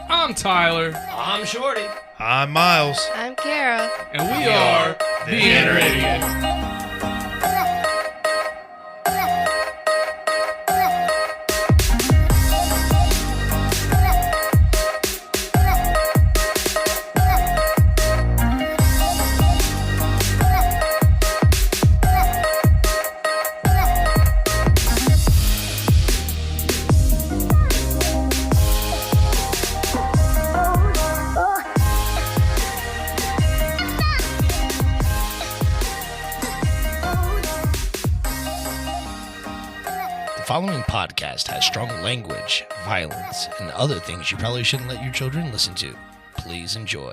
I'm Tyler. I'm Shorty. I'm Myles. I'm Kara. And we are The Inner Idiot. The following podcast has strong language, violence, and other things you probably shouldn't let your children listen to. Please enjoy.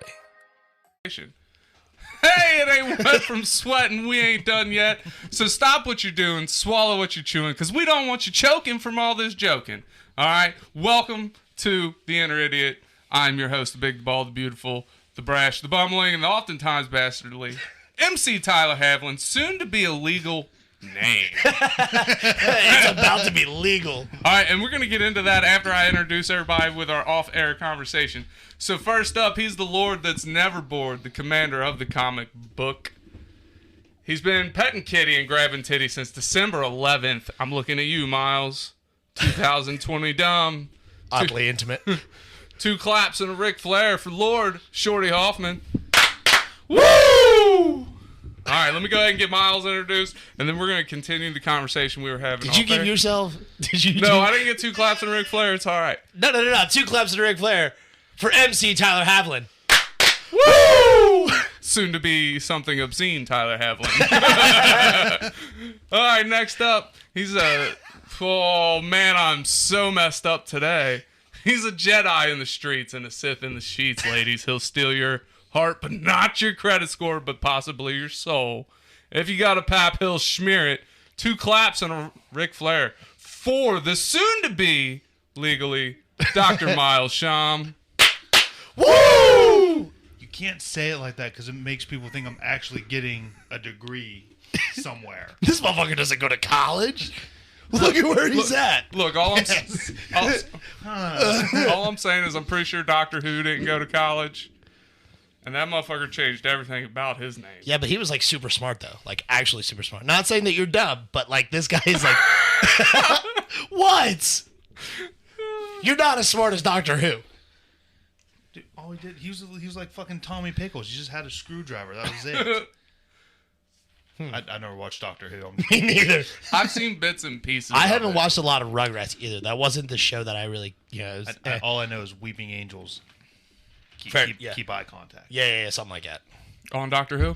Hey, it ain't wet from sweating. We ain't done yet. So stop what you're doing, swallow what you're chewing, because we don't want you choking from all this joking. All right? Welcome to The Inner Idiot. I'm your host, the big, the bald, the beautiful, the brash, the bumbling, and the oftentimes bastardly MC Tyler Havlin, soon to be a legal name. It's about to be legal. All right, and we're going to get into that after I introduce everybody with our off-air conversation. So first up, he's the Lord that's never bored, the commander of the comic book. He's been petting kitty and grabbing titty since December 11th. I'm looking at you, Myles. 2020 dumb. Oddly intimate. 2 claps and a Ric Flair for Lord Shorty Hoffman. Woo! All right, let me go ahead and get Myles introduced, and then we're going to continue the conversation we were having. Did you give yourself... No, I didn't get 2 claps and a Ric Flair. It's all right. No. 2 claps to Ric Flair for MC Tyler Havlin. Woo! Soon to be something obscene, Tyler Havlin. All right, next up, he's a... Oh, man, I'm so messed up today. He's a Jedi in the streets and a Sith in the sheets, ladies. He'll steal your heart, but not your credit score, but possibly your soul. If you got a pap, he'll smear it. 2 claps and a Ric Flair for the soon-to-be, legally, Dr. Myles Sham. Woo! You can't say it like that because it makes people think I'm actually getting a degree somewhere. This motherfucker doesn't go to college. Look at where he's at. Look, all I'm saying is I'm pretty sure Doctor Who didn't go to college. And that motherfucker changed everything about his name. Yeah, but he was like super smart though. Like actually super smart. Not saying that you're dumb, but like this guy is like what? You're not as smart as Doctor Who. Dude, all he did, he was like fucking Tommy Pickles. He just had a screwdriver. That was it. I never watched Doctor Who. Me neither. I've seen bits and pieces. I haven't watched a lot of Rugrats either. That wasn't the show that I really, all I know is Weeping Angels. Keep eye contact. Yeah, something like that. On Doctor Who?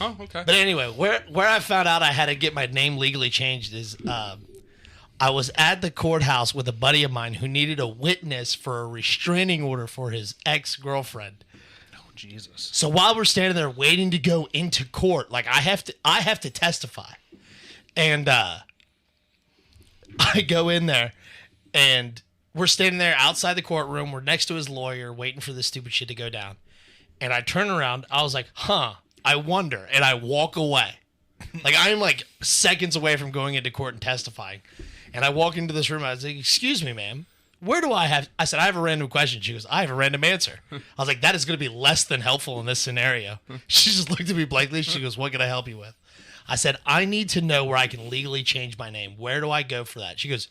Oh, okay. But anyway, where I found out I had to get my name legally changed is I was at the courthouse with a buddy of mine who needed a witness for a restraining order for his ex-girlfriend. Jesus. So while we're standing there waiting to go into court, like I have to testify. And I go in there and we're standing there outside the courtroom. We're next to his lawyer waiting for this stupid shit to go down. And I turn around. I was like, I wonder. And I walk away. Like I'm like seconds away from going into court and testifying. And I walk into this room. I was like, excuse me, ma'am. Where do I said, I have a random question. She goes, I have a random answer. I was like, that is going to be less than helpful in this scenario. She just looked at me blankly. She goes, what can I help you with? I said, I need to know where I can legally change my name. Where do I go for that? She goes,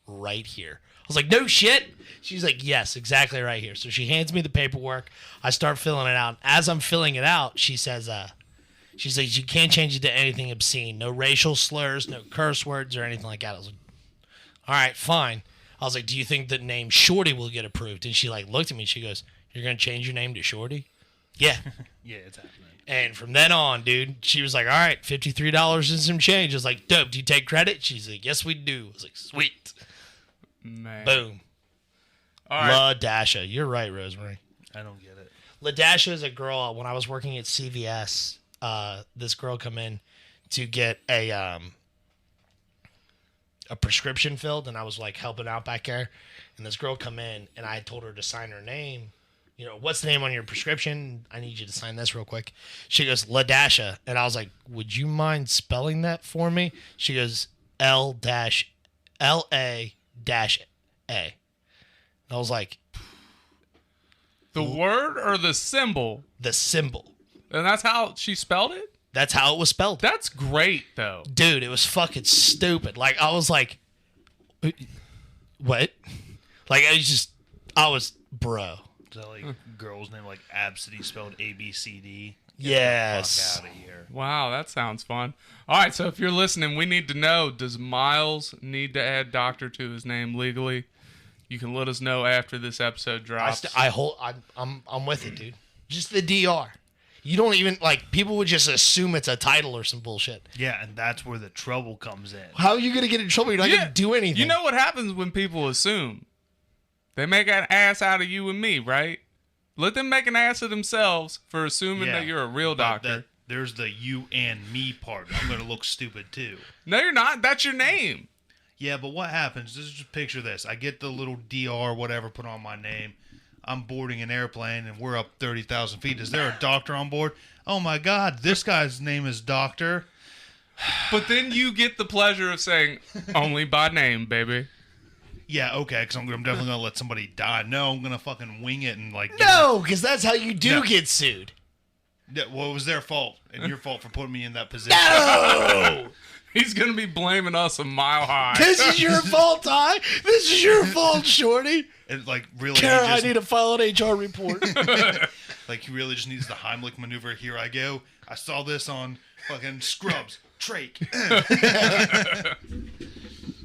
right here. I was like, no shit. She's like, yes, exactly right here. So she hands me the paperwork. I start filling it out. As I'm filling it out, she says, she's like, you can't change it to anything obscene. No racial slurs, no curse words or anything like that. I was like, all right, fine. I was like, do you think the name Shorty will get approved? And she like looked at me. She goes, you're going to change your name to Shorty? Yeah. Yeah, it's happening. And from then on, dude, she was like, all right, $53 and some change. I was like, dope, do you take credit? She's like, yes, we do. I was like, sweet. Man. Boom. All right. LaDasha. You're right, Rosemary. I don't get it. LaDasha is a girl. When I was working at CVS, this girl come in to get a prescription filled, and I was like helping out back there, and this girl come in, and I told her to sign her name. You know, what's the name on your prescription? I need you to sign this real quick. She goes, LaDasha. And I was like, would you mind spelling that for me? She goes, L-A-A. And I was like, The word or the symbol? The symbol. And that's how she spelled it? That's how it was spelled. That's great, though. Dude, it was fucking stupid. Like, I was like, what? Like, bro. Is that like girl's name like Absidy spelled ABCD? Yes. Fuck out of here. Wow, that sounds fun. All right, so if you're listening, we need to know, does Myles need to add doctor to his name legally? You can let us know after this episode drops. I'm with it, dude. Just the DR. You don't even, like, people would just assume it's a title or some bullshit. Yeah, and that's where the trouble comes in. How are you going to get in trouble? You're not going to do anything. You know what happens when people assume? They make an ass out of you and me, right? Let them make an ass of themselves for assuming that you're a real doctor. There's the you and me part. I'm going to look stupid, too. No, you're not. That's your name. Yeah, but what happens? Just picture this. I get the little DR whatever put on my name. I'm boarding an airplane, and we're up 30,000 feet. Is there a doctor on board? Oh, my God. This guy's name is Doctor. But then you get the pleasure of saying, only by name, baby. Yeah, okay, because I'm definitely going to let somebody die. No, I'm going to fucking wing it and, like... No, because that's how you get sued. Yeah, well, it was their fault, and your fault for putting me in that position. No! He's going to be blaming us a mile high. This is your fault, Ty. This is your fault, Shorty. And, like, really... Kara, I need to file an HR report. Like, he really just needs the Heimlich maneuver. Here I go. I saw this on fucking Scrubs. Trach.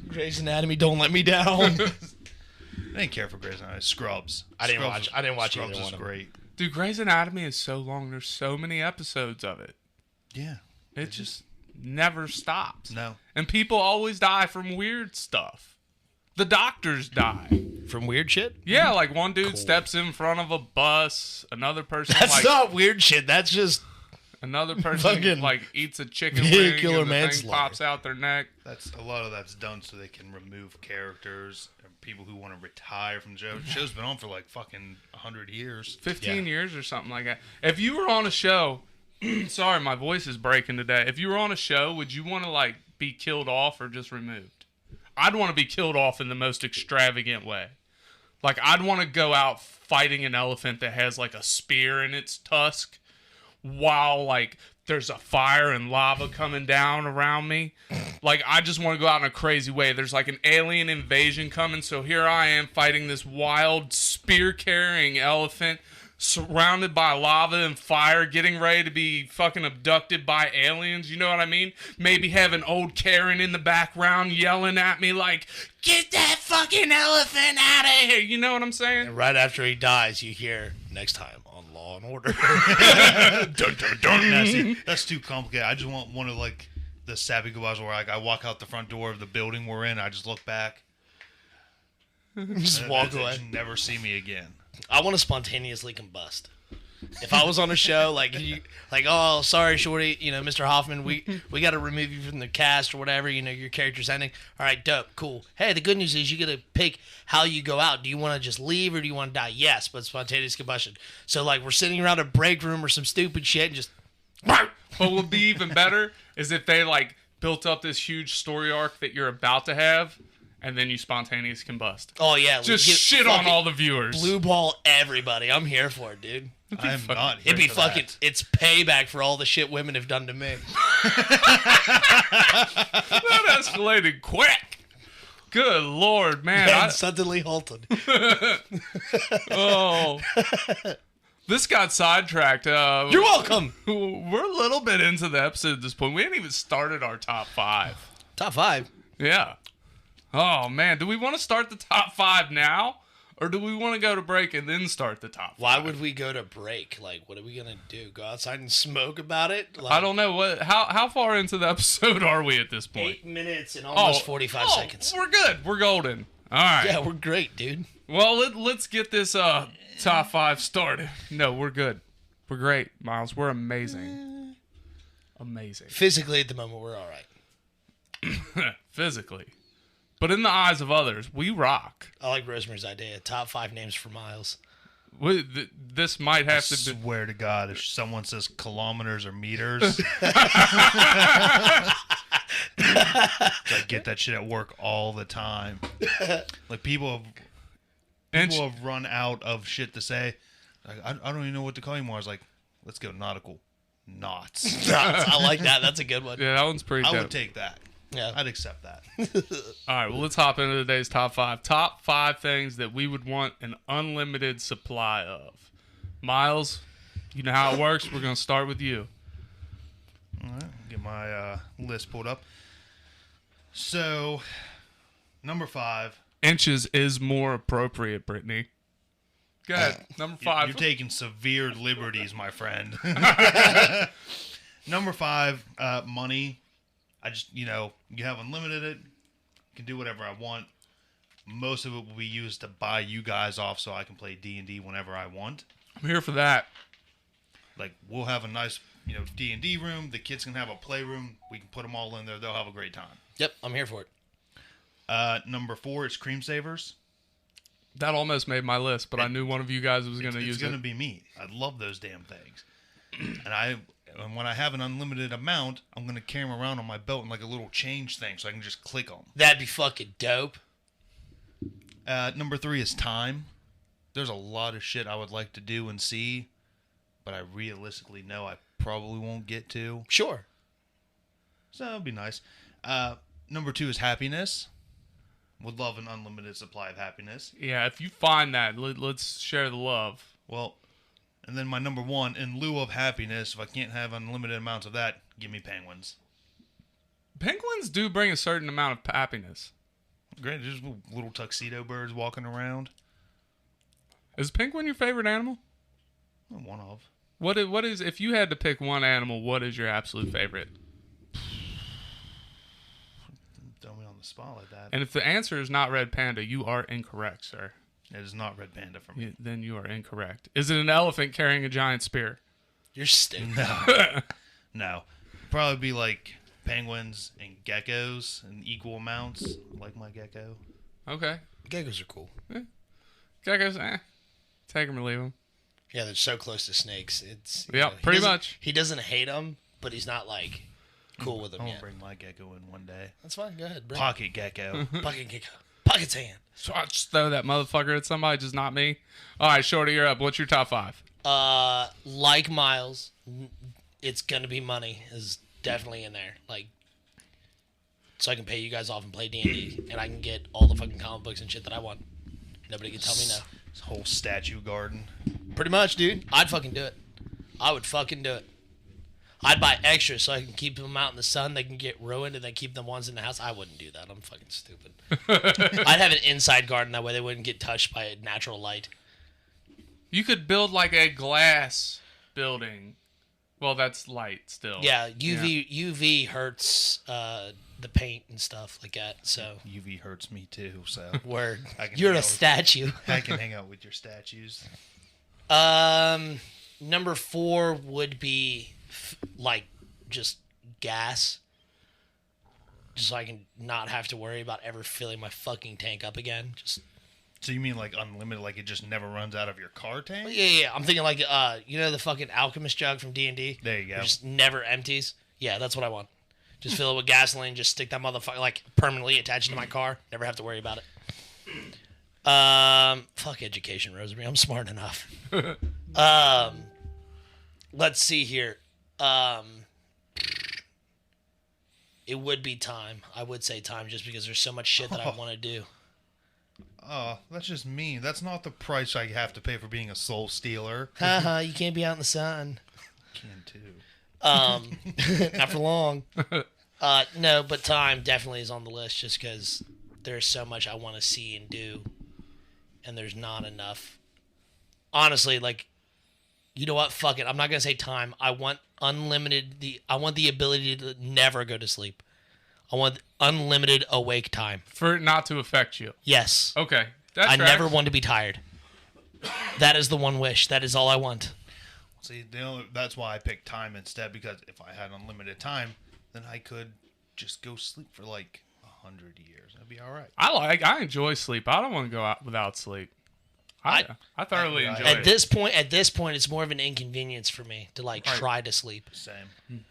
Grey's Anatomy, don't let me down. I didn't care for Grey's Anatomy. Scrubs. I didn't watch either Scrubs one is of them. great. Dude, Grey's Anatomy is so long. There's so many episodes of it. Yeah. It just never stops. No. And people always die from weird stuff. The doctors die. From weird shit? Yeah, like one dude steps in front of a bus. Another person That's not weird shit. That's just... Another person Fucking like eats a chicken wing vehicular and the thing manslaughter. pops out their neck. A lot of that's done so they can remove characters and people who want to retire from the show. The show's been on for like fucking 100 years. 15 years or something like that. If you were on a show, sorry, my voice is breaking today. If you were on a show, would you want to like be killed off or just removed? I'd want to be killed off in the most extravagant way. Like I'd want to go out fighting an elephant that has like a spear in its tusk, while like there's a fire and lava coming down around me. Like I just want to go out in a crazy way. There's like an alien invasion coming, so here I am fighting this wild spear carrying elephant surrounded by lava and fire, getting ready to be fucking abducted by aliens. You know what I mean? Maybe have an old Karen in the background yelling at me like, get that fucking elephant out of here. You know what I'm saying? And right after he dies, you hear, next time on Law and Order. Dun, dun, dun. Now, see, that's too complicated. I just want one of like the savvy goodbyes where like I walk out the front door of the building we're in. I just look back. Just walk They away. just never see me again. I want to spontaneously combust. If I was on a show, oh, sorry, Shorty, Mr. Hoffman, we got to remove you from the cast or whatever, your character's ending. All right, dope, cool. Hey, the good news is you get to pick how you go out. Do you want to just leave or do you want to die? Yes, but spontaneous combustion. So, like, we're sitting around a break room or some stupid shit and just... But what would be even better is if they, like, built up this huge story arc that you're about to have, and then you spontaneous combust. Oh, yeah. Just shit on all the viewers. Blue ball everybody. I'm here for it, dude. I'm not here It'd be for fucking... that. It's payback for all the shit women have done to me. That escalated quick. Good Lord, man. And suddenly halted. Oh. This got sidetracked. You're welcome. We're a little bit into the episode at this point. We hadn't even started our top 5. Top 5? Yeah. Oh, man. Do we want to start the top 5 now? Or do we want to go to break and then start the top 5? Why would we go to break? Like, what are we going to do? Go outside and smoke about it? Like, I don't know. How far into the episode are we at this point? 8 minutes and almost 45 seconds. We're good. We're golden. All right. Yeah, we're great, dude. Well, let's get this top 5 started. No, we're good. We're great, Myles. We're amazing. Amazing. Physically, at the moment, we're all right. Physically. But in the eyes of others, we rock. I like Rosemary's idea. Top 5 names for Myles. This might have to be... Swear to God, if someone says kilometers or meters, I get that shit at work all the time. Like people have run out of shit to say. I don't even know what to call you anymore. I was like, let's go nautical. Knots. I like that. That's a good one. Yeah, that one's pretty I dope. would take that. Yeah. I'd accept that. All right, well, let's hop into today's top 5. Top 5 things that we would want an unlimited supply of. Myles, you know how it works. We're going to start with you. All right, get my list pulled up. So, number 5. Inches is more appropriate, Brittany. Go ahead. Number 5. You're taking severe liberties, my friend. Number 5, money. I just, you have unlimited it. Can do whatever I want. Most of it will be used to buy you guys off so I can play D&D whenever I want. I'm here for that. Like, we'll have a nice, D&D room. The kids can have a playroom. We can put them all in there. They'll have a great time. Yep, I'm here for it. Number 4 is cream savers. That almost made my list, but I knew one of you guys was going to use It's going to be me. I love those damn things. And when I have an unlimited amount, I'm going to carry them around on my belt in like a little change thing so I can just click them. That'd be fucking dope. Number 3 is time. There's a lot of shit I would like to do and see, but I realistically know I probably won't get to. Sure. So it'd be nice. Number 2 is happiness. Would love an unlimited supply of happiness. Yeah, if you find that, let's share the love. Well, and then my number 1, in lieu of happiness, if I can't have unlimited amounts of that, give me penguins. Penguins do bring a certain amount of happiness. Great, just little tuxedo birds walking around. Is penguin your favorite animal? One of. What is if you had to pick one animal, what is your absolute favorite? Throw me on the spot like that. And if the answer is not red panda, you are incorrect, sir. It is not red panda for me. Then you are incorrect. Is it an elephant carrying a giant spear? You're stupid. No. Probably be like penguins and geckos in equal amounts. Like my gecko. Okay. Geckos are cool. Geckos, take them or leave them. Yeah, they're so close to snakes. It's Pretty much. He doesn't hate them, but he's not like cool with them I'll yet. bring my gecko in one day. That's fine. Go ahead. Bring Pocket gecko. Pocket gecko. Pocket's hand. So I just throw that motherfucker at somebody, just not me. All right, Shorty, you're up. What's your top 5? Like Myles, it's gonna be money is definitely in there. Like, so I can pay you guys off and play D&D, and I can get all the fucking comic books and shit that I want. Nobody can tell me no. This whole statue garden. Pretty much, dude. I'd fucking do it. I would fucking do it. I'd buy extras so I can keep them out in the sun. They can get ruined, and then keep the ones in the house. I wouldn't do that. I'm fucking stupid. I'd have an inside garden. That way they wouldn't get touched by natural light. You could build like a glass building. Well, that's light still. Yeah, UV hurts the paint and stuff like that. So UV hurts me too, so. word. I can You're hang a out with- statue. I can hang out with your statues. Number 4 would be like just gas. Just so I can not have to worry about ever filling my fucking tank up again. Just So you mean like unlimited, like it just never runs out of your car tank? yeah. I'm thinking like the fucking alchemist jug from D&D. There you go. It just never empties. Yeah, that's what I want. Just fill it with gasoline. Just stick that motherfucker like permanently attached to my car. Never have to worry about it. Fuck education, Rosemary. I'm smart enough. Let's see here. It would be time. I would say time just because there's so much shit that I want to do. Oh, that's just mean. That's not the price I have to pay for being a soul stealer. Haha, you can't be out in the sun. Can too. Not for long. No, but time definitely is on the list just because there's so much I want to see and do, and there's not enough. Honestly, like, you know what? Fuck it. I'm not gonna say time. I want unlimited. I want the ability to never go to sleep. I want unlimited awake time. For it not to affect you. Yes. Okay. That I tracks. never want to be tired. That is the one wish. That is all I want. See, that's why I picked time instead, because if I had unlimited time, then I could just go sleep for like 100 years. That'd be all right. I enjoy sleep. I don't want to go out without sleep. I thoroughly enjoy it. At this point, it's more of an inconvenience for me to like try to sleep. Same.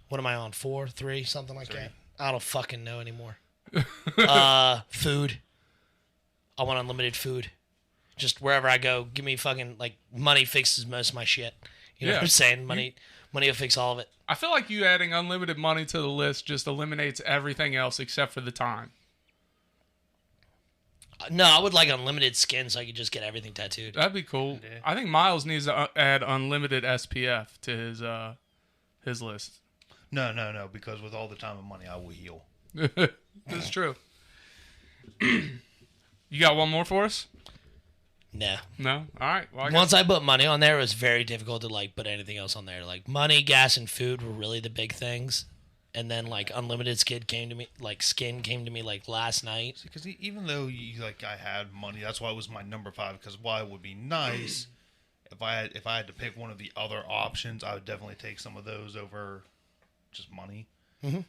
What am I on? 4, 3, something like 3. that. I don't fucking know anymore. Food. I want unlimited food. Just wherever I go, give me fucking, like, money fixes most of my shit. You know Yeah. what I'm saying? Money will fix all of it. I feel like you adding unlimited money to the list just eliminates everything else except for the time. No, I would like unlimited skin so I could just get everything tattooed. That'd be cool. Yeah. I think Miles needs to add unlimited SPF to his list. No, because with all the time and money, I will heal. That's true. You got one more for us? No. No? All right. Well, Once I put money on there, it was very difficult to, like, put anything else on there. Like, money, gas, and food were really the big things. And then, like, unlimited skin came to me, like, last night. Because even though I had money, that's why it was my number 5. Because while it would be nice, if I had to pick one of the other options, I would definitely take some of those over just money. Mm-hmm.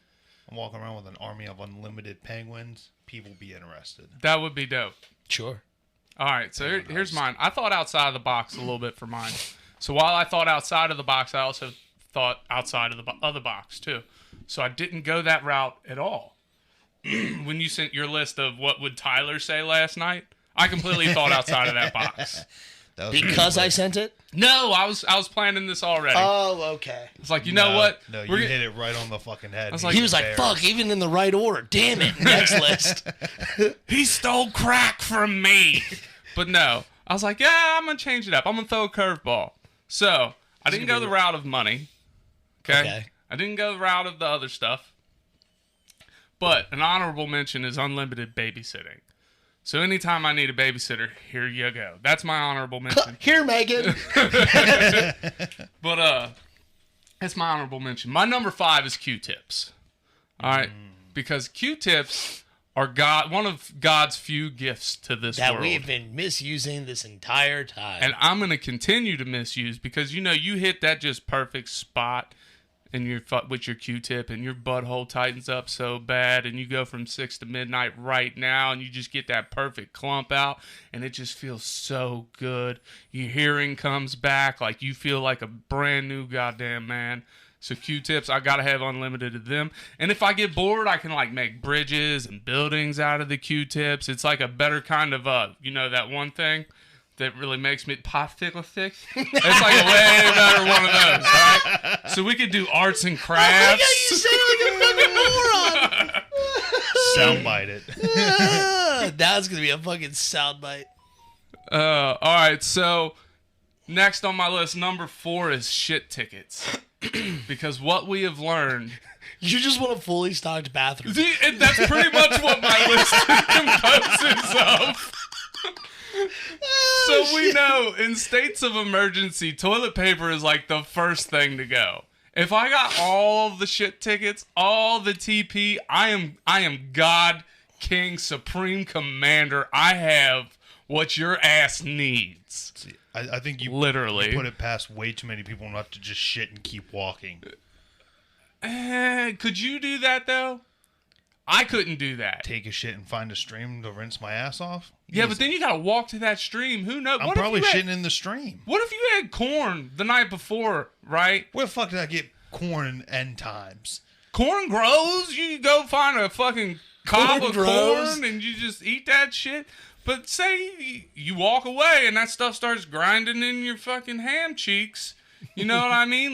I'm walking around with an army of unlimited penguins. People be interested. That would be dope. Sure. All right, so here's mine. I thought outside of the box a little bit for mine. So while I thought outside of the box, I also thought outside of the other box too. So I didn't go that route at all. When you sent your list of what would Tyler say last night, I completely thought outside of that box. That was Because I sent it? No, I was planning this already. Oh, okay. It's like, you know what? No, We're you gonna- hit it right on the fucking head. was like- He was like, fuck, even in the right order. Damn it. Next list. He stole crack from me. But no, I was like, yeah, I'm going to change it up. I'm going to throw a curveball. So I didn't go the route of money. Okay? I didn't go the route of the other stuff. But an honorable mention is unlimited babysitting. So anytime I need a babysitter, here you go. That's my honorable mention. Here, Megan. But that's my honorable mention. My number 5 is Q-tips. All right? Because Q-tips are one of God's few gifts to this That world. we've been misusing this entire time. And I'm going to continue to misuse because, you hit that just perfect spot and with your Q-tip and your butthole tightens up so bad and you go from 6 to midnight right now and you just get that perfect clump out and it just feels so good. Your hearing comes back like you feel like a brand new goddamn man. So Q-tips, I got to have unlimited of them. And if I get bored, I can make bridges and buildings out of the Q-tips. It's like a better kind of, that one thing that really makes me popsicle sticks. It's like a way better one of those, right? So we could do arts and crafts. You sound like a fucking moron. Soundbite it. That's going to be a fucking soundbite. All right, so next on my list, number 4 is shit tickets. Because what we have learned... You just want a fully stocked bathroom. And that's pretty much what my list composes of. So we know in states of emergency, toilet paper is like the first thing to go. If I got all the shit tickets, all the TP, I am God, King, Supreme Commander. I have what your ass needs. See, I think you Literally put it past way too many people not to just shit and keep walking. Could you do that though? I couldn't do that. Take a shit and find a stream to rinse my ass off? Yeah, but then you gotta walk to that stream. Who knows? I'm probably shitting in the stream. What if you had corn the night before, right? Where the fuck did I get corn in end times? Corn grows. You go find a fucking cob of grows. corn and you just eat that shit. But say you walk away and that stuff starts grinding in your fucking ham cheeks. You know what I mean?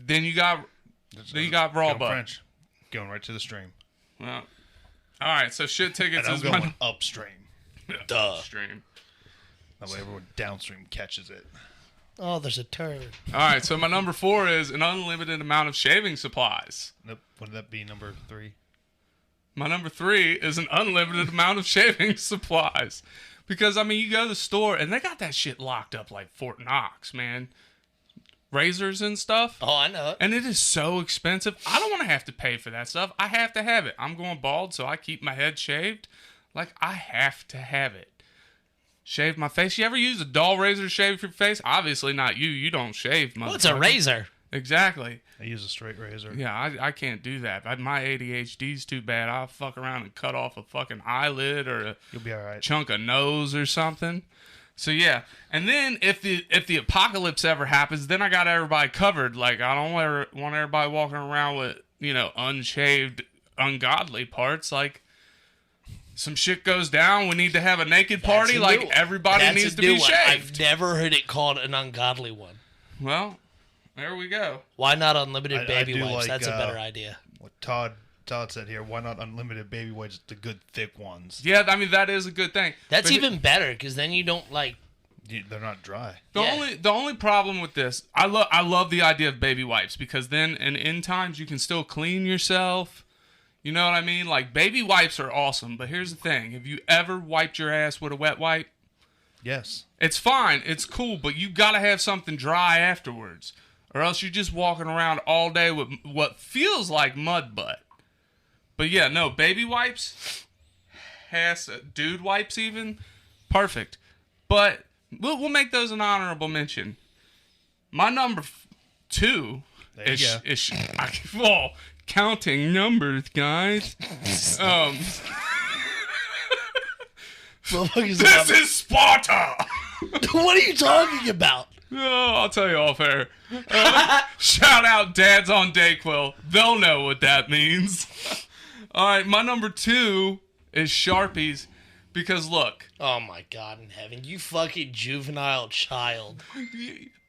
Then you got raw Going butt. French. Going right to the stream. Well, all right. So shit tickets And I'm is going my upstream. Duh. stream. That way everyone downstream catches it. Oh, there's a turd. All right. So my number 4 is an unlimited amount of shaving supplies. Nope. Would that be number 3? My number 3 is an unlimited amount of shaving supplies. Because, you go to the store, and they got that shit locked up like Fort Knox, man. Razors and stuff. Oh, I know it. And it is so expensive. I don't want to have to pay for that stuff. I have to have it. I'm going bald, so I keep my head shaved. I have to have it. Shave my face. You ever use a dull razor to shave your face? Obviously not you. You don't shave, motherfucker. Well, it's a razor. Exactly. I use a straight razor. Yeah, I can't do that. My ADHD's too bad. I'll fuck around and cut off a fucking eyelid or a You'll be all right. chunk of nose or something. So yeah, and then if the apocalypse ever happens, then I got everybody covered. I don't want everybody walking around with unshaved, ungodly parts. some shit goes down, we need to have a naked party. That's a Like new one. everybody That's needs a to new be one. shaved. I've never heard it called an ungodly one. Well, there we go. Why not unlimited I baby do wipes? like, That's a better idea. What Todd said here, why not unlimited baby wipes, the good thick ones? Yeah, I mean that is a good thing. That's But even better because then you don't like. They're not dry. the only problem with this, I love the idea of baby wipes because then in times you can still clean yourself. You know what I mean? Like baby wipes are awesome, but here's the thing: have you ever wiped your ass with a wet wipe? Yes. It's fine, it's cool, but you gotta have something dry afterwards, or else you're just walking around all day with what feels like mud butt. But yeah, no, baby wipes, dude wipes even, perfect. But we'll make those an honorable mention. My number 2 There you go. is counting numbers, guys. This is Sparta. What are you talking about? Oh, I'll tell you off air. Shout out Dads on Dayquil. They'll know what that means. All right, my number 2 is Sharpies. Because look, Oh my God in heaven, you fucking juvenile child.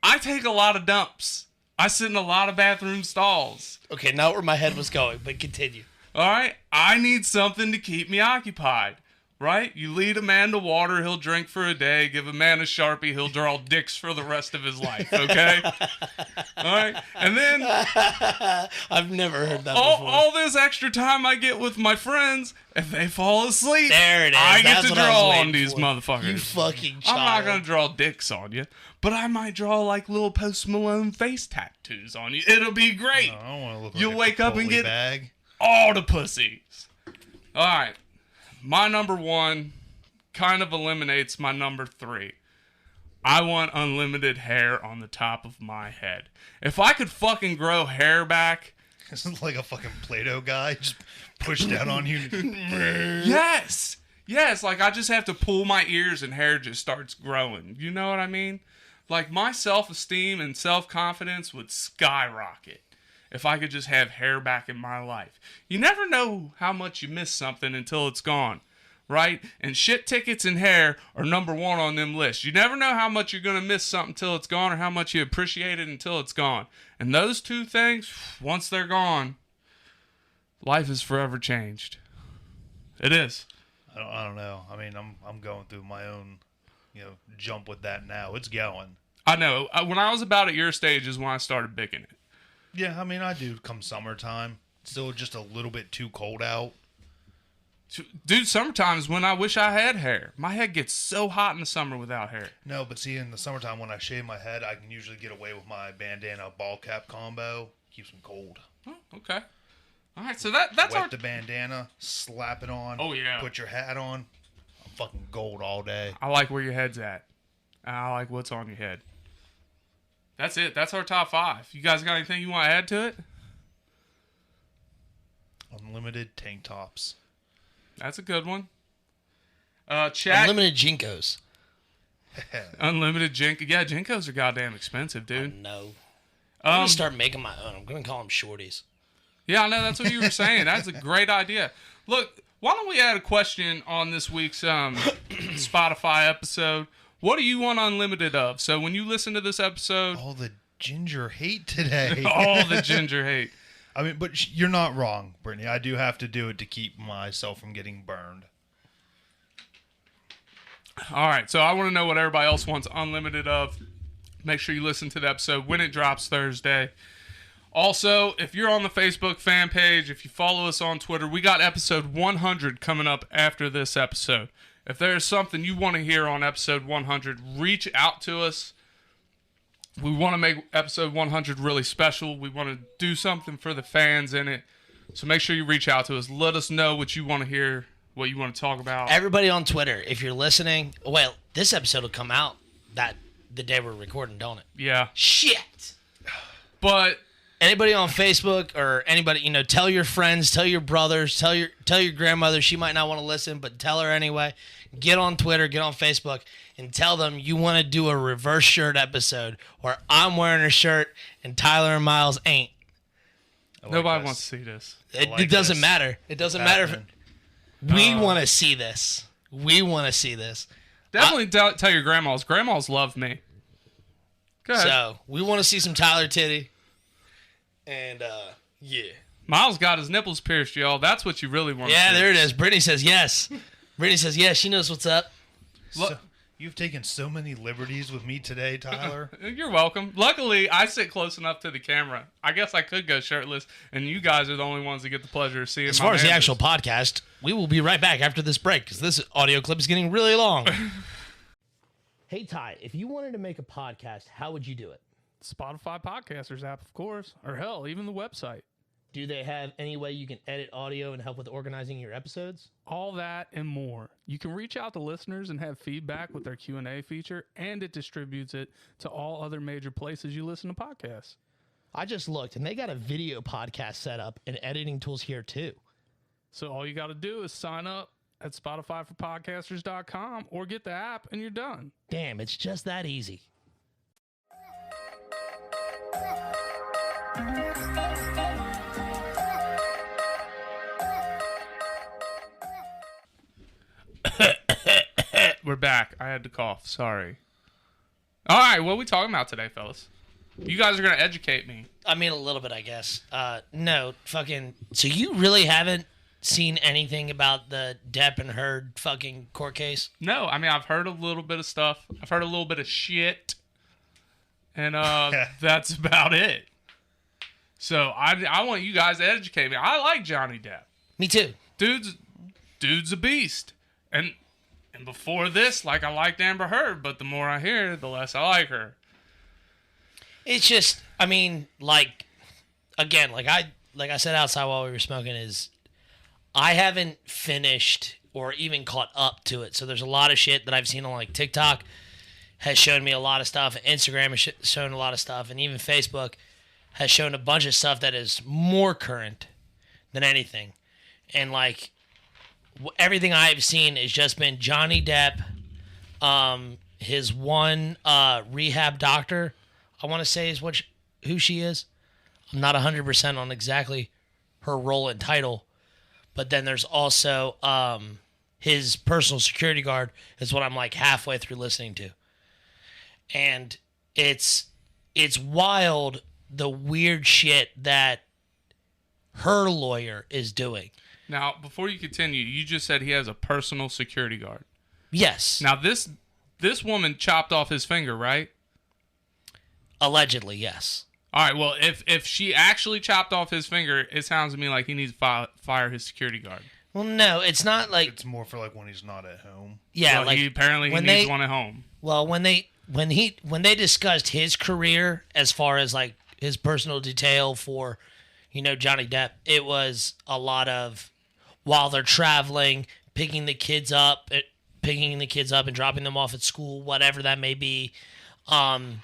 I take a lot of dumps. I sit in a lot of bathroom stalls. Okay, not where my head was going, but continue. All right, I need something to keep me occupied. Right? You lead a man to water, he'll drink for a day. Give a man a Sharpie, he'll draw dicks for the rest of his life. Okay? All right? And then I've never heard that before. all this extra time I get with my friends, if they fall asleep, There it is. I get That's to what I was draw waiting on these for. motherfuckers. You fucking child. I'm not going to draw dicks on you, but I might draw like little Post Malone face tattoos on you. It'll be great. I don't want to look You'll like wake a up and Chipotle get bag. all the pussies. All right. My number 1 kind of eliminates my number 3. I want unlimited hair on the top of my head. If I could fucking grow hair back. This is like a fucking Play-Doh guy just push down on you. Yes. Yes, like I just have to pull my ears and hair just starts growing. You know what I mean? Like my self-esteem and self-confidence would skyrocket if I could just have hair back in my life. You never know how much you miss something until it's gone, right? And shit tickets and hair are number 1 on them lists. You never know how much you're going to miss something until it's gone or how much you appreciate it until it's gone. And those two things, once they're gone, life is forever changed. It is. I don't know. I mean, I'm going through my own, jump with that now. It's going. I know. When I was about at your stage is when I started bicking it. Yeah, I mean, I do come summertime. Still just a little bit too cold out. Dude, summertime's when I wish I had hair. My head gets so hot in the summer without hair. No, but see, in the summertime when I shave my head, I can usually get away with my bandana ball cap combo. Keeps them cold. Oh, okay. All right, so that's Wet our... the bandana, slap it on. Oh, yeah. Put your hat on. I'm fucking gold all day. I like where your head's at. I like what's on your head. That's it. That's our top 5. You guys got anything you want to add to it? Unlimited tank tops. That's a good one. Chat. Unlimited Jinkos. Unlimited Jink. Yeah, Jinkos are goddamn expensive, dude. No. I'm going to start making my own. I'm going to call them Shorties. Yeah, I know. That's what you were saying. That's a great idea. Look, why don't we add a question on this week's Spotify episode? What do you want unlimited of? So when you listen to this episode... All the ginger hate today. all the ginger hate. I mean, but you're not wrong, Brittany. I do have to do it to keep myself from getting burned. All right, so I want to know what everybody else wants unlimited of. Make sure you listen to the episode when it drops Thursday. Also, if you're on the Facebook fan page, if you follow us on Twitter, we got episode 100 coming up after this episode. If there's something you want to hear on episode 100, reach out to us. We want to make episode 100 really special. We want to do something for the fans in it. So make sure you reach out to us. Let us know what you want to hear, what you want to talk about. Everybody on Twitter, if you're listening, well, this episode will come out the day we're recording, don't it? Yeah. Shit. But anybody on Facebook or anybody, tell your friends, tell your brothers, tell your grandmother. She might not want to listen, but tell her anyway. Get on Twitter, get on Facebook, and tell them you want to do a reverse shirt episode where I'm wearing a shirt and Tyler and Myles ain't. nobody wants to see this. It doesn't matter. It doesn't matter if We want to see this. We want to see this. Definitely tell your grandmas. Grandmas love me. Go ahead. So, we want to see some Tyler titty. And, yeah. Miles got his nipples pierced, y'all. That's what you really want to see. Yeah, there it is. Brittany says yes. Brittany says yes. She knows what's up. So, you've taken so many liberties with me today, Tyler. You're welcome. Luckily, I sit close enough to the camera. I guess I could go shirtless, and you guys are the only ones that get the pleasure of seeing As my far as the manhood. actual podcast, we will be right back after this break because this audio clip is getting really long. Hey, Ty, if you wanted to make a podcast, how would you do it? Spotify Podcasters app, of course. Or hell, even the website. Do they have any way you can edit audio and help with organizing your episodes? All that and more. You can reach out to listeners and have feedback with their Q&A feature, and it distributes it to all other major places you listen to podcasts. I just looked, and they got a video podcast set up and editing tools here, too. So all you got to do is sign up at SpotifyForPodcasters.com or get the app, and you're done. Damn, it's just that easy. We're back. I had to cough. Sorry. All right, what are we talking about today, fellas? You guys are going to educate me. I mean, a little bit, I guess. No, fucking... So you really haven't seen anything about the Depp and Heard fucking court case? No, I mean, I've heard a little bit of stuff. I've heard a little bit of shit. And that's about it. So I want you guys to educate me. I like Johnny Depp. Me too. Dude's a beast. And before this, like, I liked Amber Heard, but the more I hear, the less I like her. It's just, I mean, like, again, like I said outside while we were smoking, is I haven't finished or even caught up to it. So there's a lot of shit that I've seen on, like, TikTok has shown me a lot of stuff. Instagram has shown a lot of stuff. And even Facebook has shown a bunch of stuff that is more current than anything. And, like, everything I've seen has just been Johnny Depp, his one rehab doctor, I want to say is who she is. I'm not 100% on exactly her role and title. But then there's also his personal security guard is what I'm like halfway through listening to. And it's wild, the weird shit that her lawyer is doing. Now, before you continue, you just said he has a personal security guard. Yes. Now, this woman chopped off his finger, right? Allegedly, yes. All right, well, if she actually chopped off his finger, it sounds to me like he needs to fire his security guard. Well, no, it's not like... It's more for, like, when he's not at home. Yeah, well, like... he needs one at home. Well, when they discussed his career as far as, like, his personal detail for, Johnny Depp, it was a lot of... While they're traveling, picking the kids up and dropping them off at school, whatever that may be, and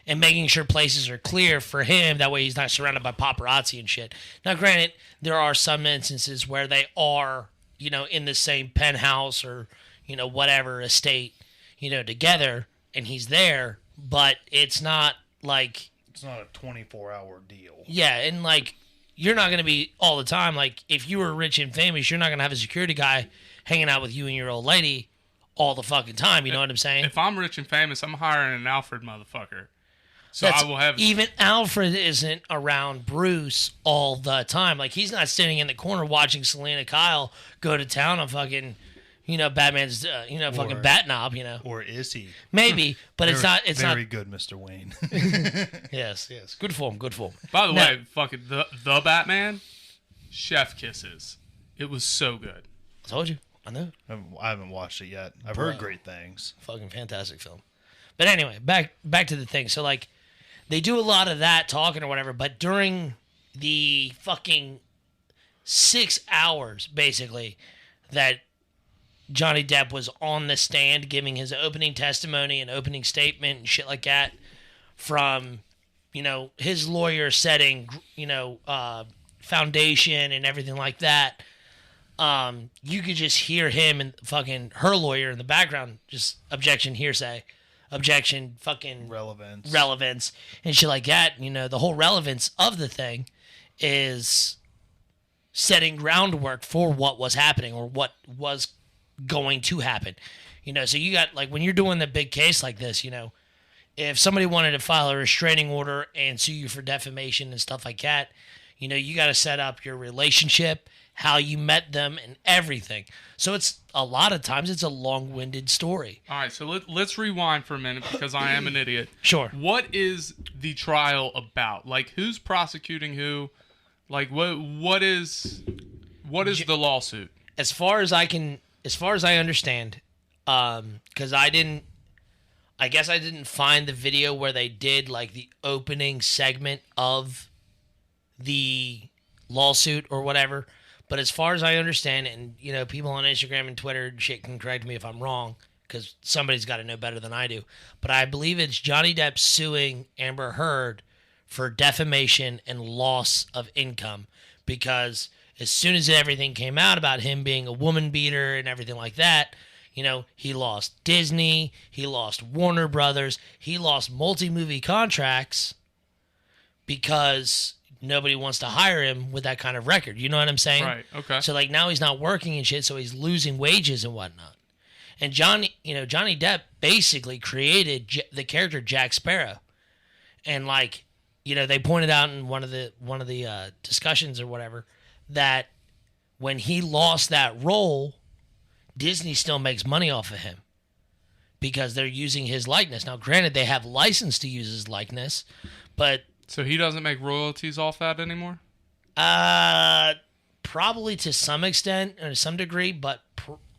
making sure places are clear for him. That way he's not surrounded by paparazzi and shit. Now, granted, there are some instances where they are, in the same penthouse or, whatever estate, together, and he's there, but it's not like... It's not a 24-hour deal. Yeah, and, like... You're not going to be all the time. Like, if you were rich and famous, you're not going to have a security guy hanging out with you and your old lady all the fucking time. You know what I'm saying? If I'm rich and famous, I'm hiring an Alfred motherfucker. So I will have... Even Alfred isn't around Bruce all the time. Like, he's not standing in the corner watching Selena Kyle go to town on fucking, Batman's, fucking bat knob, Or is he? Maybe, but it's not... It's very not... good, Mr. Wayne. Yes. Good form. By the way, fucking the Batman, chef kisses. It was so good. I told you. I know. I haven't watched it yet. I've heard great things. Fucking fantastic film. But anyway, back to the thing. So, like, they do a lot of that talking or whatever, but during the fucking 6 hours, basically, that Johnny Depp was on the stand giving his opening testimony and opening statement and shit like that from, his lawyer setting, foundation and everything like that. You could just hear him and fucking her lawyer in the background, just objection, hearsay, objection, fucking relevance and shit like that. The whole relevance of the thing is setting groundwork for what was happening or what was going to happen. So you got, like, when you're doing the big case like this, if somebody wanted to file a restraining order and sue you for defamation and stuff like that, you got to set up your relationship, how you met them, and everything. So it's a lot of times it's a long-winded story. All right, so let's rewind for a minute because I am an idiot. Sure. What is the trial about? Like, who's prosecuting who? Like, what is the lawsuit? As far as I understand, because I guess I didn't find the video where they did, like, the opening segment of the lawsuit or whatever. But as far as I understand, and, people on Instagram and Twitter and shit can correct me if I'm wrong, because somebody's got to know better than I do. But I believe it's Johnny Depp suing Amber Heard for defamation and loss of income, because as soon as everything came out about him being a woman beater and everything like that, he lost Disney, he lost Warner Brothers, he lost multi-movie contracts because nobody wants to hire him with that kind of record. You know what I'm saying? Right, okay. So, like, now he's not working and shit, so he's losing wages and whatnot. And Johnny Depp basically created the character Jack Sparrow. And, like, they pointed out in one of the discussions or whatever that when he lost that role, Disney still makes money off of him because they're using his likeness. Now, granted, they have license to use his likeness, but... So he doesn't make royalties off that anymore? Probably to some extent or to some degree, but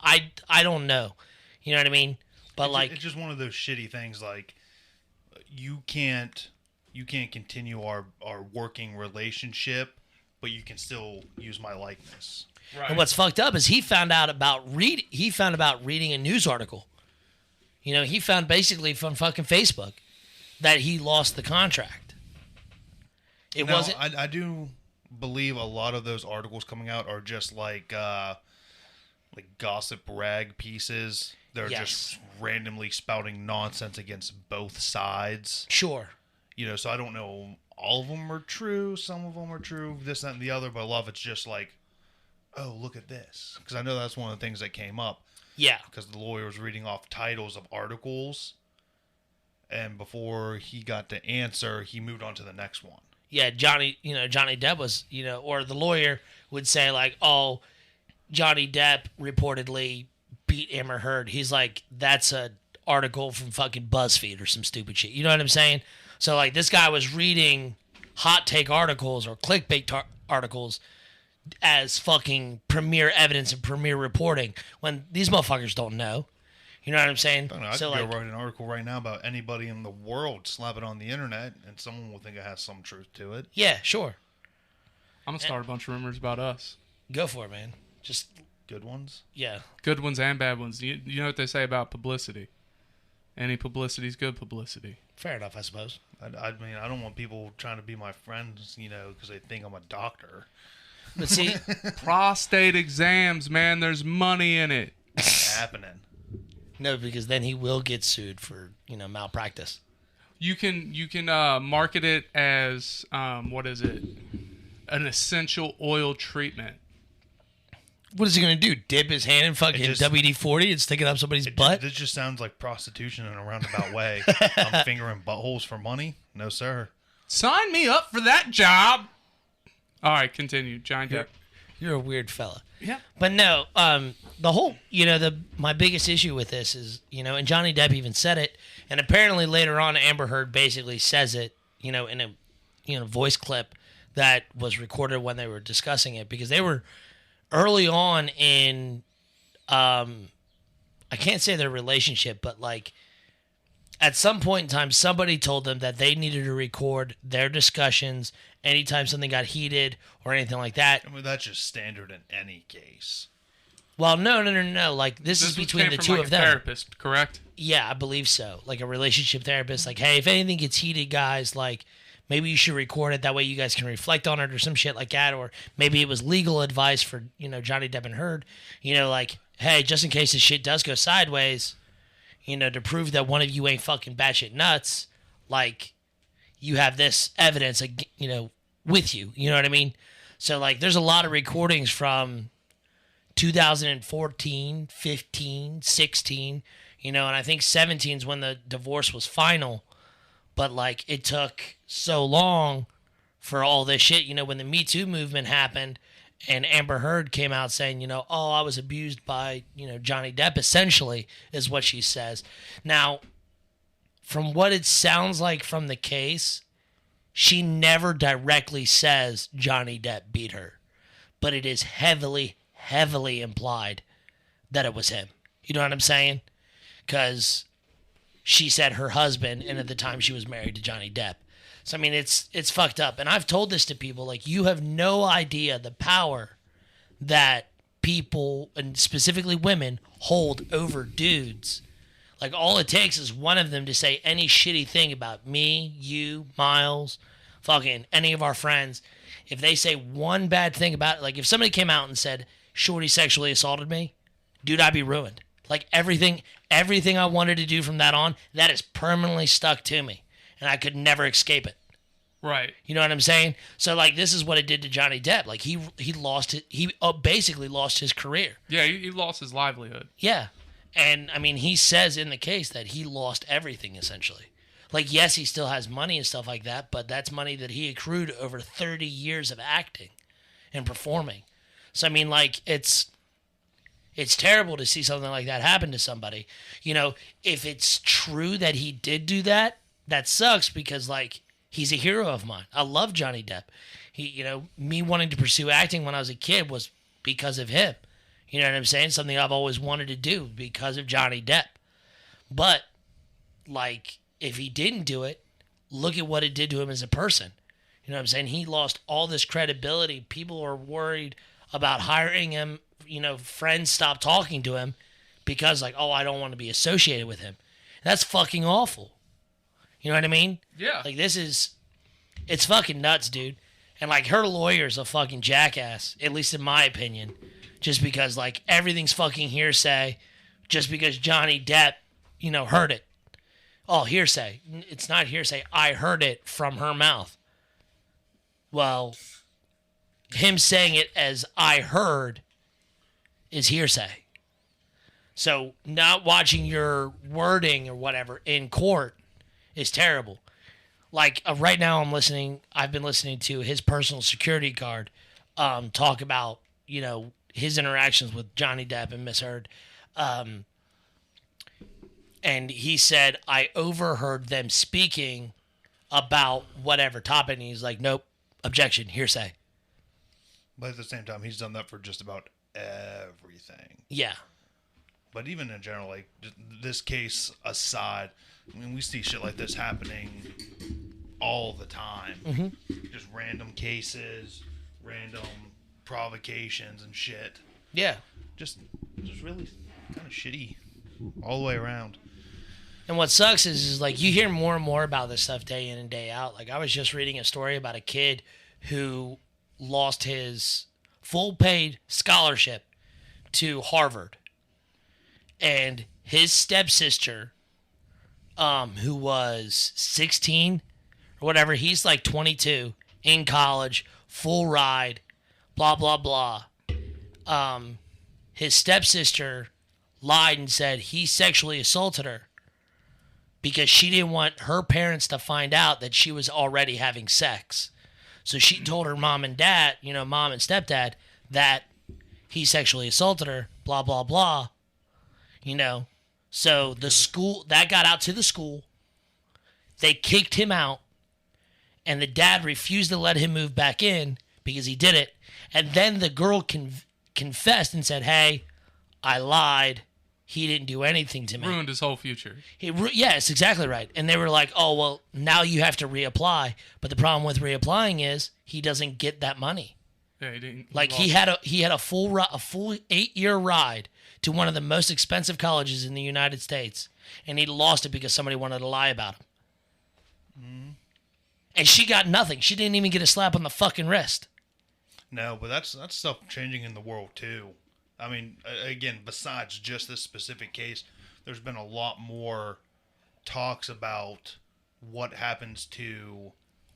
I don't know. You know what I mean? But it's just one of those shitty things. Like, you can't continue our working relationship, but you can still use my likeness. Right. And what's fucked up is he found about reading a news article. He found basically from fucking Facebook that he lost the contract. I do believe a lot of those articles coming out are just like gossip rag pieces. They're just randomly spouting nonsense against both sides. Sure. So I don't know. All of them are true. Some of them are true. This, that, and the other. But a lot of it's just like, oh, look at this. Because I know that's one of the things that came up. Yeah. Because the lawyer was reading off titles of articles. And before he got to answer, he moved on to the next one. Yeah, Johnny Depp was, or the lawyer would say, like, oh, Johnny Depp reportedly beat Amber Heard. He's like, that's a article from fucking BuzzFeed or some stupid shit. You know what I'm saying? So, like, this guy was reading hot take articles or clickbait articles as fucking premier evidence and premier reporting when these motherfuckers don't know. You know what I'm saying? I could go write an article right now about anybody in the world, slap it on the internet, and someone will think it has some truth to it. Yeah, sure. I'm going to start a bunch of rumors about us. Go for it, man. Just good ones? Yeah. Good ones and bad ones. You know what they say about publicity? Any publicity is good publicity. Fair enough, I suppose. I mean, I don't want people trying to be my friends, because they think I'm a doctor. But see, prostate exams, man, there's money in it. It's happening. No, because then he will get sued for, malpractice. You can market it as what is it? An essential oil treatment. What is he gonna do? Dip his hand in fucking WD-40 and stick it up somebody's butt? This just sounds like prostitution in a roundabout way. I'm fingering buttholes for money? No, sir. Sign me up for that job. All right, continue, Johnny Depp. You're a weird fella. Yeah. But no, the whole, my biggest issue with this is, and Johnny Depp even said it, and apparently later on Amber Heard basically says it, in a voice clip that was recorded when they were discussing it, because they were early on in, I can't say their relationship, but like at some point in time, somebody told them that they needed to record their discussions anytime something got heated or anything like that. I mean, that's just standard in any case. Well, no. Like, this is between the two of them. Therapist, correct? Yeah, I believe so. Like a relationship therapist. Like, hey, if anything gets heated, guys, like, maybe you should record it. That way you guys can reflect on it or some shit like that. Or maybe it was legal advice for, Johnny Depp and Heard. Like, hey, just in case this shit does go sideways, to prove that one of you ain't fucking batshit nuts, like, you have this evidence, with you. You know what I mean? So, like, there's a lot of recordings from 2014, 15, 16, and I think 17 is when the divorce was final. But, like, it took so long for all this shit. When the Me Too movement happened and Amber Heard came out saying, oh, I was abused by, Johnny Depp, essentially, is what she says. Now, from what it sounds like from the case, she never directly says Johnny Depp beat her. But it is heavily, heavily implied that it was him. You know what I'm saying? Because she said her husband, and at the time she was married to Johnny Depp. So, I mean, it's fucked up. And I've told this to people, like, you have no idea the power that people, and specifically women, hold over dudes. Like, all it takes is one of them to say any shitty thing about me, you, Myles, fucking any of our friends. If they say one bad thing about it, like, if somebody came out and said, Shorty sexually assaulted me, dude, I'd be ruined. Like, everything I wanted to do from that on, that is permanently stuck to me. And I could never escape it. Right. You know what I'm saying? So, like, this is what it did to Johnny Depp. Like, he basically lost his career. Yeah, he lost his livelihood. Yeah. And, I mean, he says in the case that he lost everything, essentially. Like, yes, he still has money and stuff like that, but that's money that he accrued over 30 years of acting and performing. So, I mean, like, it's terrible to see something like that happen to somebody. If it's true that he did do that, that sucks because, like, he's a hero of mine. I love Johnny Depp. Me wanting to pursue acting when I was a kid was because of him. You know what I'm saying? Something I've always wanted to do because of Johnny Depp. But, like, if he didn't do it, look at what it did to him as a person. You know what I'm saying? He lost all this credibility. People are worried about hiring him. Friends stopped talking to him because, like, oh, I don't want to be associated with him. That's fucking awful. You know what I mean? Yeah. Like, it's fucking nuts, dude. And, like, her lawyer's a fucking jackass, at least in my opinion. Just because, like, everything's fucking hearsay. Just because Johnny Depp, heard it. Oh, hearsay. It's not hearsay. I heard it from her mouth. Well, him saying it as I heard is hearsay. So not watching your wording or whatever in court is terrible. Like, right now I've been listening to his personal security guard talk about, his interactions with Johnny Depp and Miss Heard. And he said, I overheard them speaking about whatever topic. And he's like, nope, objection, hearsay. But at the same time, he's done that for just about everything. Yeah. But even in general, like, this case aside, I mean, we see shit like this happening all the time. Mm-hmm. Just random cases, random provocations and shit. Yeah. Just really kind of shitty all the way around. And what sucks is like you hear more and more about this stuff day in and day out. Like, I was just reading a story about a kid who lost his full paid scholarship to Harvard. And his stepsister, who was 16 or whatever, he's like 22, in college, full ride, blah, blah, blah. His stepsister lied and said he sexually assaulted her because she didn't want her parents to find out that she was already having sex. So she told her mom and dad, mom and stepdad, that he sexually assaulted her, blah, blah, blah. So the school, that got out to the school. They kicked him out. And the dad refused to let him move back in because he did it. And then the girl confessed and said, hey, I lied. He didn't do anything to me. Ruined his whole future. Yes, exactly right. And they were like, oh, well, now you have to reapply. But the problem with reapplying is he doesn't get that money. Yeah, he didn't. Like, he had a full 8-year ride to one of the most expensive colleges in the United States. And he lost it because somebody wanted to lie about him. Mm. And she got nothing. She didn't even get a slap on the fucking wrist. No, but that's stuff changing in the world too. I mean, again, besides just this specific case, there's been a lot more talks about what happens to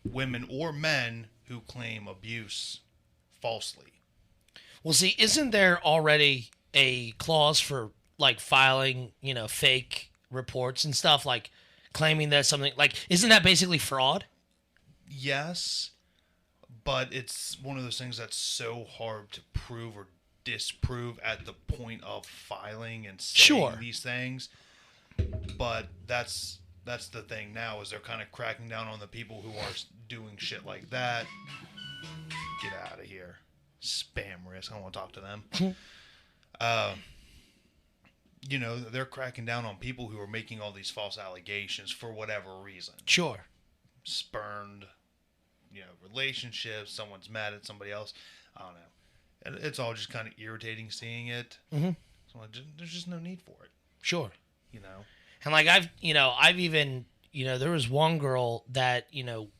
women or men who claim abuse falsely. Well, see, isn't there already a clause for like filing, fake reports and stuff, like claiming that something like isn't that basically fraud? Yes, but it's one of those things that's so hard to prove or disprove at the point of filing and saying these things. But that's the thing now, is they're kind of cracking down on the people who are doing shit like that. Get out of here. Spam risk. I don't want to talk to them. They're cracking down on people who are making all these false allegations for whatever reason. Sure. Spurned, relationships, someone's mad at somebody else. I don't know. It's all just kind of irritating seeing it. Mm-hmm. So there's just no need for it. Sure. And like I've even, there was one girl that,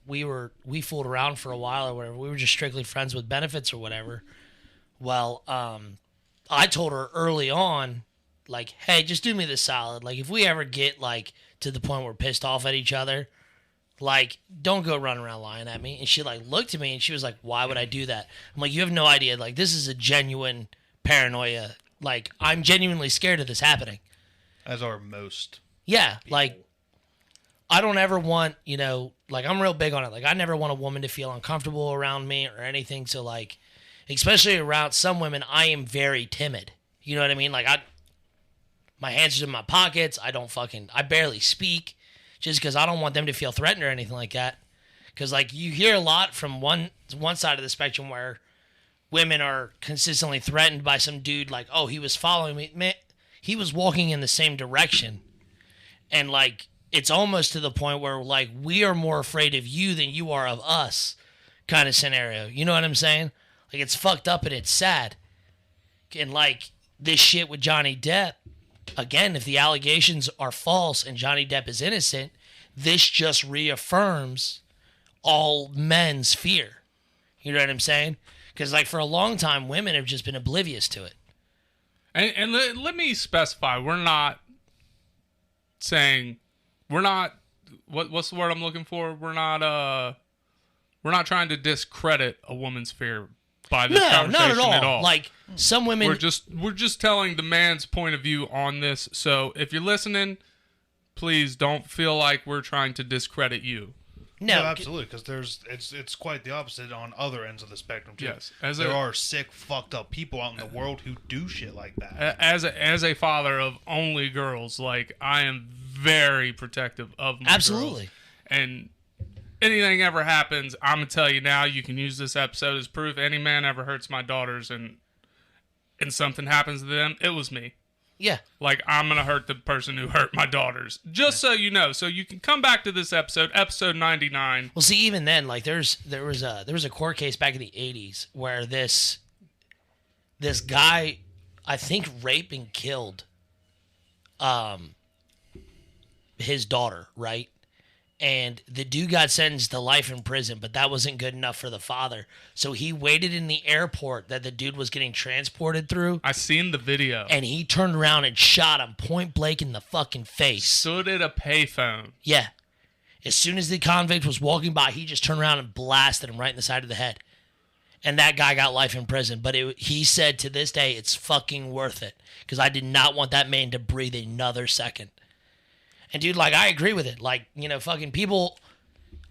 we fooled around for a while or whatever. We were just strictly friends with benefits or whatever. Well, I told her early on, like, hey, just do me the solid. Like, if we ever get, like, to the point where we're pissed off at each other, like, don't go running around lying at me. And she, like, looked at me and she was like, why would I do that? I'm like, you have no idea. Like, this is a genuine paranoia. Like, I'm genuinely scared of this happening. As are most. Yeah, people. like, I don't ever want, like, I'm real big on it. Like, I never want a woman to feel uncomfortable around me or anything. So, like, especially around some women, I am very timid. You know what I mean? Like, my hands are in my pockets. I barely speak just because I don't want them to feel threatened or anything like that. Because, like, you hear a lot from one side of the spectrum where women are consistently threatened by some dude, like, oh, he was following me. Man, he was walking in the same direction. And, like, it's almost to the point where, like, we are more afraid of you than you are of us kind of scenario. You know what I'm saying? Like, it's fucked up and it's sad. And, like, this shit with Johnny Depp, again, if the allegations are false and Johnny Depp is innocent, this just reaffirms all men's fear. You know what I'm saying? Because, like, for a long time, women have just been oblivious to it. And let me specify, we're not saying, what's the word I'm looking for? We're not trying to discredit a woman's fear by this conversation not at all. all. Like, some women, we're just telling the man's point of view on this. So if you're listening, please don't feel like we're trying to discredit you. No, absolutely, because it's quite the opposite on other ends of the spectrum too. Yes, there are sick, fucked up people out in the world who do shit like that. As a father of only girls, like, I am very protective of my absolutely girls. And anything ever happens, I'm gonna tell you now. You can use this episode as proof. Any man ever hurts my daughters and something happens to them, it was me. Yeah. Like, I'm going to hurt the person who hurt my daughters. Just so you know. So you can come back to this episode 99. Well, see, even then, like, there was a court case back in the 80s where this guy, I think, raped and killed his daughter, right? And the dude got sentenced to life in prison, but that wasn't good enough for the father. So he waited in the airport that the dude was getting transported through. I seen the video. And he turned around and shot him point blank in the fucking face. Stood at a payphone. Yeah. As soon as the convict was walking by, he just turned around and blasted him right in the side of the head. And that guy got life in prison. But he said to this day, it's fucking worth it. Because I did not want that man to breathe another second. And dude, like, I agree with it. Like, fucking people,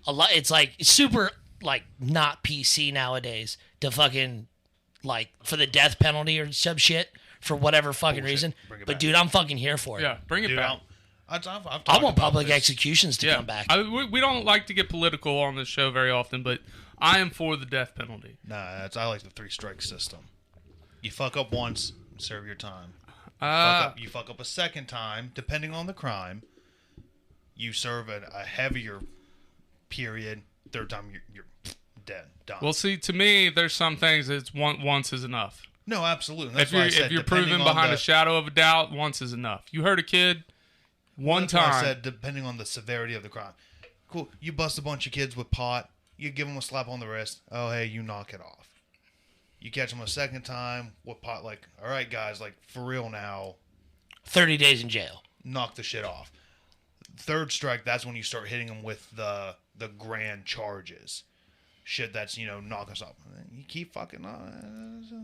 it's like super, like, not PC nowadays to fucking, like, for the death penalty or some shit for whatever fucking reason. But dude, I'm fucking here for it. Yeah, bring it back. I want public executions to come back. We don't like to get political on this show very often, but I am for the death penalty. Nah, I like the 3-strike system. You fuck up once, serve your time. You fuck up a second time, depending on the crime. You serve a heavier period. Third time, you're dead, done. Well, see, to me, there's some things that's once is enough. No, absolutely. That's if you're proven behind a shadow of a doubt, once is enough. You hurt a kid one time. I said, depending on the severity of the crime. Cool. You bust a bunch of kids with pot. You give them a slap on the wrist. Oh, hey, you knock it off. You catch them a second time with pot. Like, all right, guys, like, for real now. 30 days in jail. Knock the shit off. Third strike, that's when you start hitting them with the grand charges. shit that's, knock us up. You keep fucking,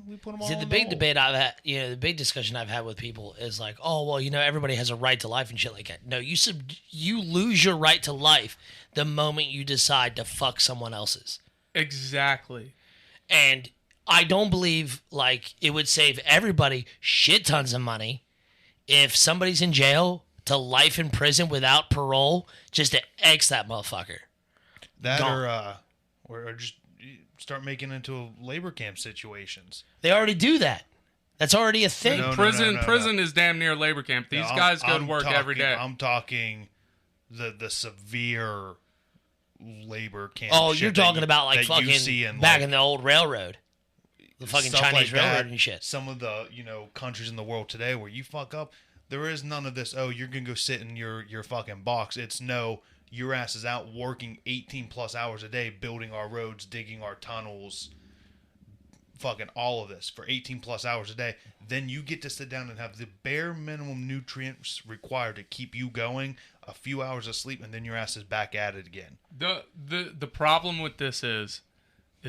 we put them all See, the big debate I've had, the big discussion I've had with people is like, oh, well, everybody has a right to life and shit like that. No, you lose your right to life the moment you decide to fuck someone else's. Exactly. And I don't believe, it would save everybody shit tons of money if somebody's in jail to life in prison without parole just to X that motherfucker. That or just start making into labor camp situations. They already do that. That's already a thing. No, Prison is damn near labor camp. These guys go to work every day. I'm talking the severe labor camp. Oh, you're talking about fucking back in the old railroad. The fucking Chinese railroad and shit. Some of the, countries in the world today where you fuck up, there is none of this, oh, you're going to go sit in your fucking box. It's no, your ass is out working 18 plus hours a day, building our roads, digging our tunnels, fucking all of this for 18 plus hours a day. Then you get to sit down and have the bare minimum nutrients required to keep you going, a few hours of sleep, and then your ass is back at it again. The problem with this is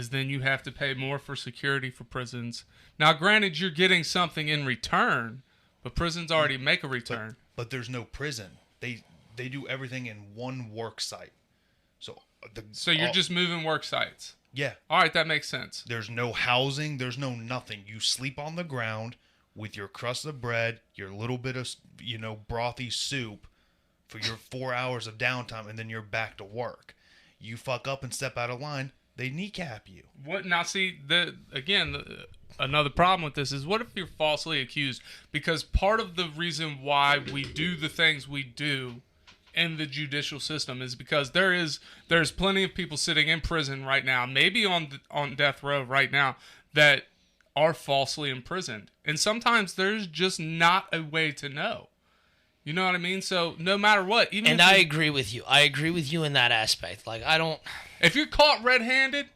then you have to pay more for security for prisons. Now, granted, you're getting something in return, but prisons already make a return. But there's no prison. They do everything in one work site. So you're just moving work sites. Yeah. All right, that makes sense. There's no housing. There's no nothing. You sleep on the ground with your crust of bread, your little bit of, brothy soup for your 4 hours of downtime, and then you're back to work. You fuck up and step out of line, they kneecap you. What now? See, another problem with this is, what if you're falsely accused? Because part of the reason why we do the things we do in the judicial system is because there's plenty of people sitting in prison right now, maybe on death row right now, that are falsely imprisoned, and sometimes there's just not a way to know. You know what I mean? So no matter what, I agree with you. I agree with you in that aspect. If you're caught red-handed,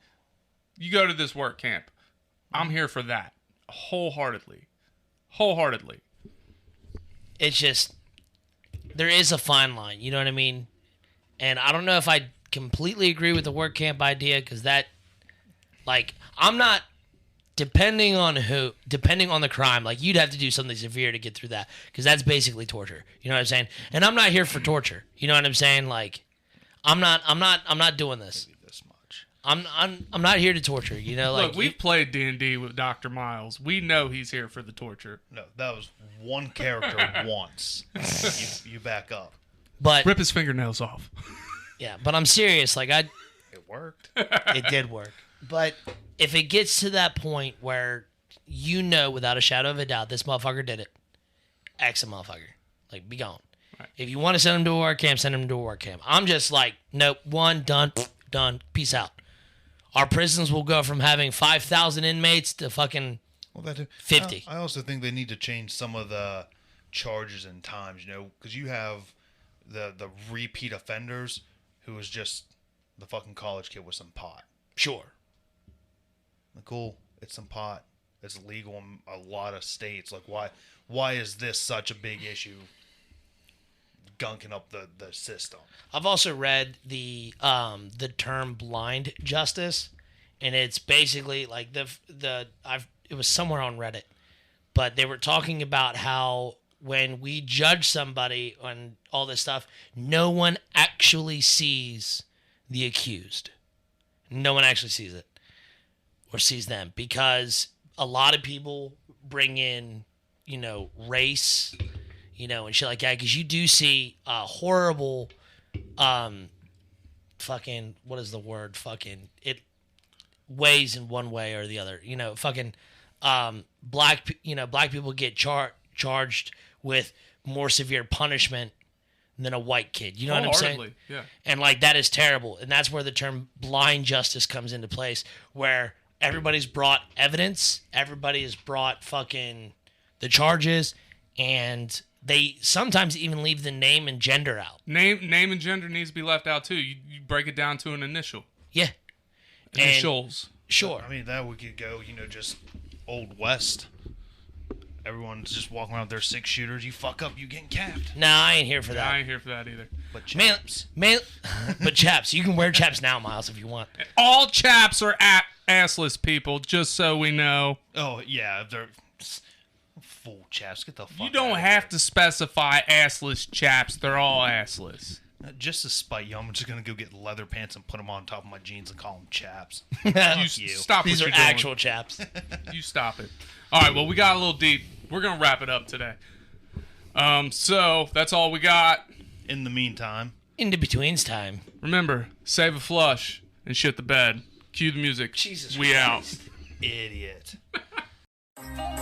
you go to this work camp. I'm here for that, wholeheartedly. It's just, there is a fine line. You know what I mean? And I don't know if I completely agree with the work camp idea, because that, I'm not. Depending on the crime, you'd have to do something severe to get through that, because that's basically torture. You know what I'm saying? And I'm not here for torture. You know what I'm saying? I'm not doing this. I'm not here to torture. Look, we've played D&D with Dr. Myles. We know he's here for the torture. No, that was one character once. You back up. But rip his fingernails off. Yeah, but I'm serious. It worked. It did work. But if it gets to that point where without a shadow of a doubt, this motherfucker did it, X a motherfucker. Be gone. Right. If you want to send him to a work camp, send him to a work camp. I'm just nope, done, peace out. Our prisons will go from having 5,000 inmates to fucking 50. I also think they need to change some of the charges and times, because you have the repeat offenders who is just the fucking college kid with some pot. Sure. Cool, it's some pot. It's legal in a lot of states. Why is this such a big issue? Gunking up the system. I've also read the term blind justice, and it's basically it was somewhere on Reddit, but they were talking about how when we judge somebody on all this stuff, no one actually sees the accused. No one actually sees it or sees them, because a lot of people bring in, race, and shit like that, because you do see horrible, fucking, what is the word? Fucking, it weighs in one way or the other. Black people get charged with more severe punishment than a white kid. You know what I'm saying? Yeah. And that is terrible. And that's where the term blind justice comes into place, where everybody's brought evidence, everybody has brought fucking the charges, and they sometimes even leave the name and gender out. Name and gender needs to be left out too. You break it down to an initial. Yeah. Initials. Sure. I mean, that we could go, just Old West everyone's just walking around with their 6-shooters. You fuck up, you getting capped. Nah, I ain't here for I that. ain't here for that either. But chaps. But chaps, you can wear chaps now, Miles, if you want. All chaps are assless people, just so we know. Oh yeah, they're full chaps. Get the fuck. You don't have to specify assless chaps. They're all assless. Just to spite you, I'm just gonna go get leather pants and put them on top of my jeans and call them chaps. You you. stop These what are you're doing. actual chaps. You stop it. All right, well, we got a little deep. We're going to wrap it up today. So that's all we got. In the meantime, Into betweens time. Remember, save a flush and shit the bed. Cue the music. Jesus we Christ. idiot. out.